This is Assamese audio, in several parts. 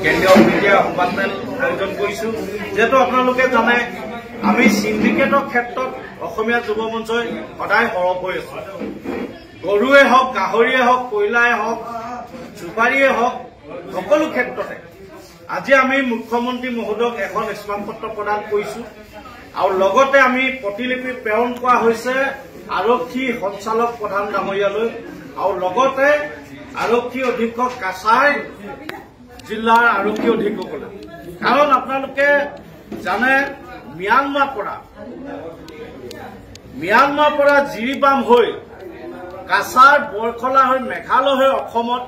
কেন্দ্ৰীয় মিডিয়া সংবাদমেল আয়োজন কৰিছোঁ। যেহেতু আপোনালোকে জানে আমি সিন্ডিকেটৰ ক্ষেত্ৰত অসমীয়া যুৱ মঞ্চই সদায় সৰব হৈ আছো। গৰুৱে হওক, গাহৰিয়ে হওক, কয়লাই হওক, চুপাৰীয়ে হওক, সকলো ক্ষেত্ৰতে আজি আমি মুখ্যমন্ত্ৰী মহোদয়ক এখন স্মাৰকপত্ৰ প্ৰদান কৰিছোঁ আৰু লগতে আমি প্ৰতিলিপি প্ৰেৰণ কৰা হৈছে আৰক্ষী সঞ্চালক প্ৰধান ডাঙৰীয়ালৈ আৰু লগতে আৰক্ষী অধীক্ষক কাছাৰ জিলাৰ আৰক্ষী অধীক্ষকলৈ। কাৰণ আপোনালোকে জানে ম্যানমাৰ পৰা জিৰিবাম হৈ কাছাৰ বৰখলা হৈ মেঘালয় হৈ অসমত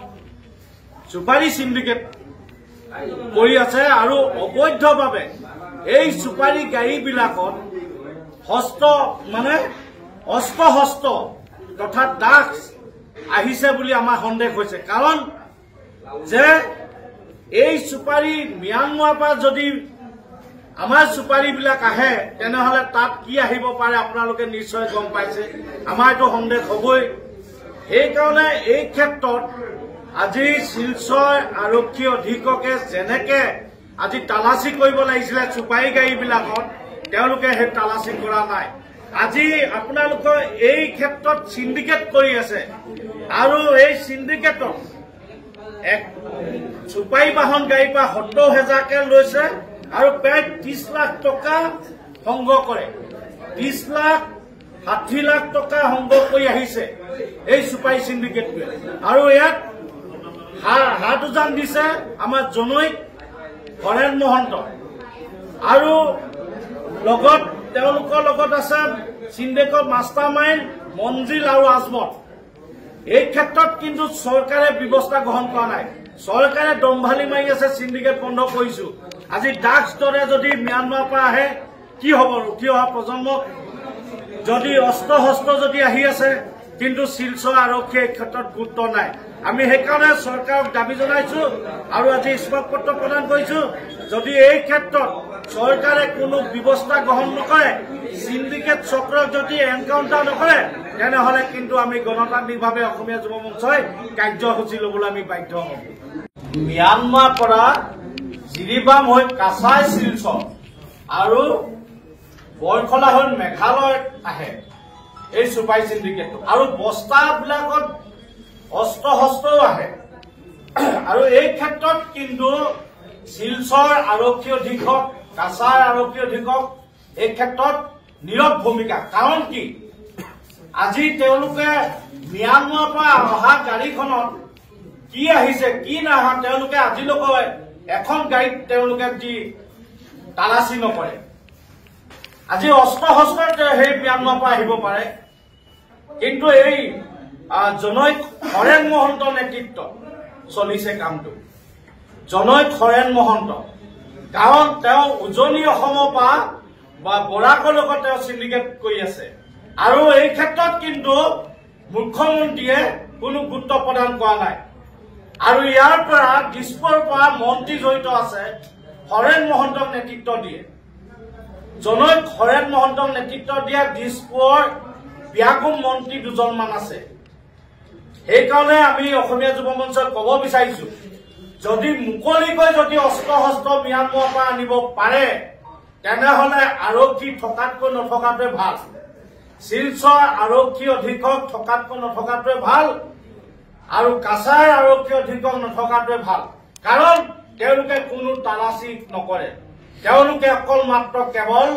চুপাৰী সিন্ডিকেট কৰি আছে আৰু অবৈধভাৱে এই চুপাৰী গাড়ীবিলাকত অস্ত্ৰ তথা ড্ৰাগছ আহিছে বুলি আমাৰ সন্দেহ হৈছে। কাৰণ যে এই চুপাৰী ম্যানমাৰৰ পৰা যদি আমাৰ চুপাৰীবিলাক আহে তেনেহলে তাত কি আহিব পাৰে আপোনালোকে নিশ্চয় গম পাইছে। আমাৰ এইটো সন্দেহ হবই। সেইকাৰণে এই ক্ষেত্ৰত আজি শিলচৰ আৰক্ষী অধীক্ষকে যেনেকে আজি তালাচী কৰিব লাগিছিলে চুপাৰী গাড়ীবিলাকত, তেওঁলোকে সেই তালাচী কৰা নাই। আজি আপোনালোকৰ এই ক্ষেত্ৰত সিন্ডিকেট কৰি আছে আৰু এই সিন্ডিকেটত চুপাৰী বাহন গাড়ীৰ পৰা 70,000কে লৈছে আৰু প্ৰায় 30 লাখ টকা সংগ্ৰহ কৰে। 30,60 লাখ টকা সংগ্ৰহ কৰি আহিছে এই চুপাৰী সিন্ডিকেটটোৱে। আৰু ইয়াত হাত উজান দিছে আমাৰ জনৈক হৰেণ মহন্ত আৰু তেওঁলোকৰ লগত আছে সিন্ডিকেটৰ মাষ্টাৰ মাইণ্ড মঞ্জিল আৰু আজমত। এই ক্ষেত্ৰত কিন্তু চৰকাৰে ব্যৱস্থা গ্ৰহণ কৰা নাই। চৰকাৰে দম্ভালি মাৰি আছে সিন্ডিকেট বন্ধ কৰিছো। আজি ড্ৰাগছ দৰে যদি ম্যানমাৰৰ পৰা আহে কি হব? উঠি অহা প্ৰজন্মক যদি অস্ত্ৰ যদি আহি আছে, কিন্তু শিলচৰ আৰক্ষীয়ে এই ক্ষেত্ৰত গুৰুত্ব নাই। আমি সেইকাৰণে চৰকাৰক দাবী জনাইছো আৰু আজি স্মাৰকপত্ৰ প্ৰদান কৰিছো। যদি এই ক্ষেত্ৰত চৰকাৰে কোনো ব্যৱস্থা গ্ৰহণ নকৰে, সিন্ডিকেট চক্ৰক যদি এনকাউণ্টাৰ নকৰে, তেনেহলে কিন্তু আমি গণতান্ত্ৰিকভাৱে অসমীয়া যুৱ মঞ্চই কাৰ্যসূচী লবলৈ আমি বাধ্য হম। ম্যানমাৰ পৰা জিৰিবাম হৈ কাছাৰ শিলচৰ আৰু বৰখলা হৈ মেঘালয়ত আহে এই চুপাৰী সিন্ডিকেটটো আৰু বস্তাবিলাকত অস্ত্ৰ আহে। আৰু এই ক্ষেত্ৰত কিন্তু শিলচৰ আৰক্ষী অধীক্ষক, কাছাৰ আৰক্ষী অধীক্ষক এই ক্ষেত্ৰত নীৰৱ ভূমিকা। কাৰণ কি আজি তেওঁলোকে ম্যানমাৰৰ পৰা অহা গাড়ীখনত কি আহিছে কি নাহা তেওঁলোকে আজিলৈকে এখন গাড়ীত তেওঁলোকে যি তালাচী নকৰে। আজি অস্ত্ৰ সেই ম্যানমাৰৰ পৰা আহিব পাৰে, কিন্তু এই জনৈক হৰেণ মহন্তৰ নেতৃত্বত চলিছে কামটো। জনৈক হৰেণ মহন্ত, কাৰণ তেওঁ উজনি অসমৰ পৰা বা বৰাকৰ লগত তেওঁ সিন্ডিকেট কৰি আছে। আৰু এই ক্ষেত্ৰত কিন্তু মুখ্যমন্ত্ৰীয়ে কোনো গুৰুত্ব প্ৰদান কৰা নাই। আৰু ইয়াৰ পৰা দিছপুৰৰ পৰা মন্ত্ৰী জড়িত আছে, হৰেণ মহন্তক নেতৃত্ব দিয়ে। জনৈক হৰেণ মহন্তক নেতৃত্ব দিয়া দিছপুৰৰ ব্যাকুম মন্ত্ৰী দুজনমান আছে। সেইকাৰণে আমি অসমীয়া যুৱ মঞ্চই কব বিচাৰিছো, যদি মুকলিকৈ যদি অস্ত্ৰ ম্যানমাৰৰ পৰা আনিব পাৰে, তেনেহলে আৰক্ষী থকাতকৈ নথকাটোৱে ভাল। শিলচৰ আৰক্ষী অধীক্ষক থকাতকৈ নথকাটোৱে ভাল আৰু কাছাৰ আৰক্ষী অধীক্ষক নথকাটোৱে ভাল। কাৰণ তেওঁলোকে কোনো তালাচী নকৰে। তেওঁলোকে অকল মাত্ৰ কেৱল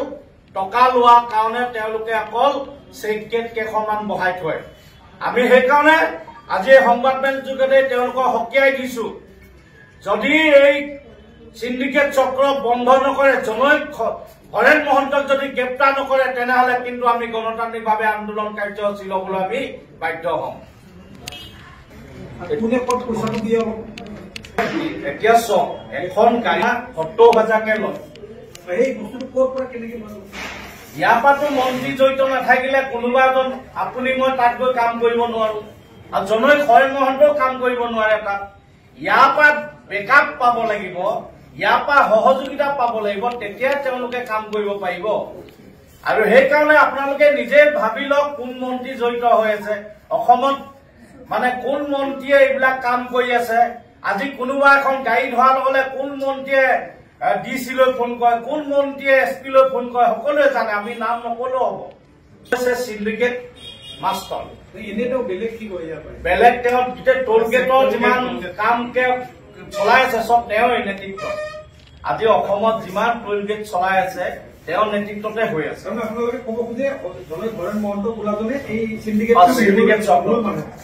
টকা লোৱাৰ কাৰণে তেওঁলোকে অকল চেকগেট কেইখনমান বহাই থয়। আমি সেইকাৰণে আজি সংবাদমেল যোগেদি তেওঁলোকক সকীয়াই দিছো, যদি এই সিন্ডিকেট চক্ৰ বন্ধ নকৰে, জনৈক হৰেণ মহন্তক যদি গ্ৰেপ্তাৰ নকৰে, তেনেহলে কিন্তু আমি গণতান্ত্ৰিকভাৱে আন্দোলন কাৰ্যসূচী লবলৈ আমি বাধ্য হম। এতিয়া চক এখন গাড়ী 70,000কে লয়। সেই বস্তুটো ক'ৰ পৰা কেনেকে ইয়াৰ পৰাতো মন্ত্ৰী জড়িত নাথাকিলে কোনোবা এজন আপুনি মই তাত গৈ কাম কৰিব নোৱাৰো, আৰু জনৈক হৰেণ মহন্তও কাম কৰিব নোৱাৰে। তাত ইয়াৰ পৰা বেকআপ পাব লাগিব, ইয়াৰ পৰা সহযোগিতা পাব লাগিব, তেতিয়া তেওঁলোকে কাম কৰিব পাৰিব। আৰু সেইকাৰণে আপোনালোকে নিজে ভাবি লওক কোন মন্ত্ৰী জড়িত হৈ আছে অসমত, মানে কোন মন্ত্ৰীয়ে এইবিলাক কাম কৰি আছে আজি কোনোবা এখন গাড়ী ধৰাৰ লগে কোন মন্ত্ৰীয়ে ডিচি লৈ ফোন কৰে, কোন মন্ত্ৰীয়ে এছপি লৈ ফোন কৰে, সকলোৱে জানে, আমি নাম নকলেও হ'ব। সিন্ডিকেট মাষ্টৰ বেলেগ তেওঁ গোটেই টোল গেটৰ যিমান কাম চলাই আছে চব তেওঁৰ নেতৃত্ব। আজি অসমত যিমান টোল গেট চলাই আছে তেওঁৰ নেতৃত্বতে হৈ আছে।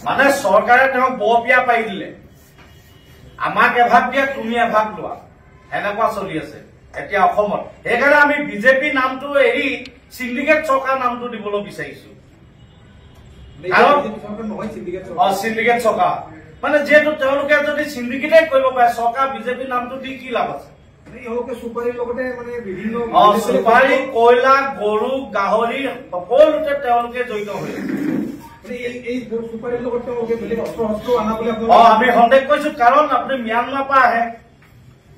মানে চৰকাৰে তেওঁক বৰপিয়া পাৰি দিলে, আমাক এভাগ দিয়া তুমি এভাগ লোৱা, এনেকুৱা চলি আছে এতিয়া অসমত। সেইকাৰণে আমি বিজেপি নামটো এৰি সিন্ডিকেট চৰকাৰ নামটো দিবলৈ বিচাৰিছো। সিন্ডিকেট চৰকাৰ মানে যিহেতু তেওঁলোকে যদি সিন্ডিকেটে কৰিব পাৰে, চৰকাৰ বিজেপি নামটো দি কি লাভ আছে? চুপাৰী, কয়লা, গৰু, গাহৰি সকলোতে তেওঁলোকে জড়িত হৈ আছে। আমি সন্দেহ কৰিছো, কাৰণ আপুনি ম্যানমাৰৰ পৰা আহে,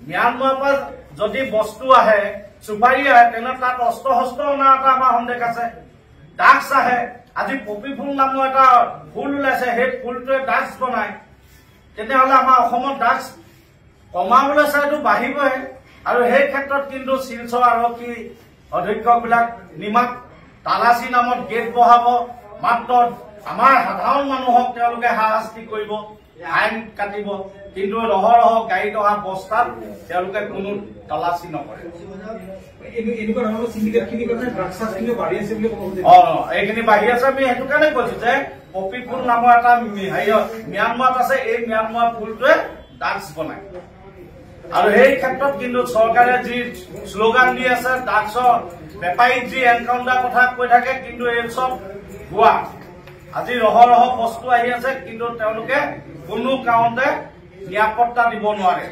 ম্যানমাৰৰ পৰা যদি বস্তু আহে, চুপাৰী আহে, তেনেহ'লে তাত অস্ত্ৰ শস্ত্ৰ অনা এটা আমাৰ সন্দেহ আছে। ড্ৰাগছ আহে, আজি পপি ফুল নামৰ এটা ফুল ওলাইছে, সেই ফুলটোৱে ড্ৰাগছ বনায়, তেতিয়াহ'লে আমাৰ অসমত ড্ৰাগছ কমাবলৈ চাইটো বাঢ়িবই। আৰু সেই ক্ষেত্ৰত কিন্তু শিলচৰ আৰক্ষী অধীক্ষকবিলাক নিমাক তালাচী নামত গেট বহাব, মাত্ৰ আমাৰ সাধাৰণ মানুহক তেওঁলোকে হাৰাশাস্তি কৰিব, আইন কাটিব, কিন্তু ৰহ ৰহ গাড়ীত অহা বস্তাত তেওঁলোকে কোনো তালাচী নকৰে। এইখিনি বাঢ়ি আছে। আমি সেইটো কাৰণে কৈছো যে পপি ফুল নামৰ এটা ম্যানমাৰত আছে, এই ম্যানমাৰ ফুলটোৱে ড্ৰাগছ বনায়। আৰু সেই ক্ষেত্ৰত কিন্তু চৰকাৰে যি শ্লোগান দি আছে, ড্ৰাগছৰ বেপাৰীক যি এনকাউণ্টাৰ কথা কৈ থাকে, কিন্তু এই চব ভুৱা। আজি ৰহ ৰহ বস্তু আহি আছে, কিন্তু তেওঁলোকে কোনো কাৰণতে নিৰাপত্তা দিব নোৱাৰে।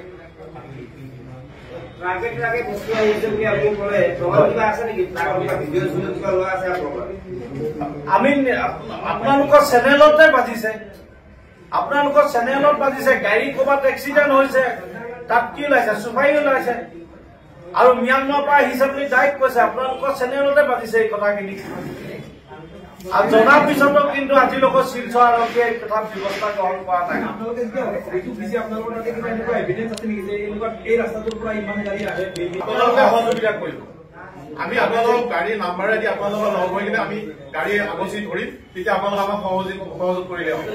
আমি আপোনালোকৰ চেনেলতে বাজিছে, আপোনালোকৰ চেনেলত বাজিছে, গাড়ী ক'ৰবাত এক্সিডেণ্ট হৈছে, তাত কি ওলাইছে, চুপাৰী ওলাইছে, আৰু ম্যানমাৰৰ পৰা আহিছে বুলি ডাইৰেক্ট কৈছে। আপোনালোকৰ চেনেলতে বাজিছে এই কথাখিনি। আৰু জনাৰ পিছতো কিন্তু আজিলৈকে শিলচৰ আৰক্ষীয়ে এই কথা ব্যৱস্থা গ্ৰহণ কৰা নাই। সহযোগিতা কৰিব। আমি আপোনালোকক গাড়ীৰ নাম্বাৰে দি আপোনালোকৰ লগ হৈ কিনে আমি গাড়ী আগচি ধৰিম, তেতিয়া আপোনালোকে আমাক সহযোগ কৰিলে হ'ব।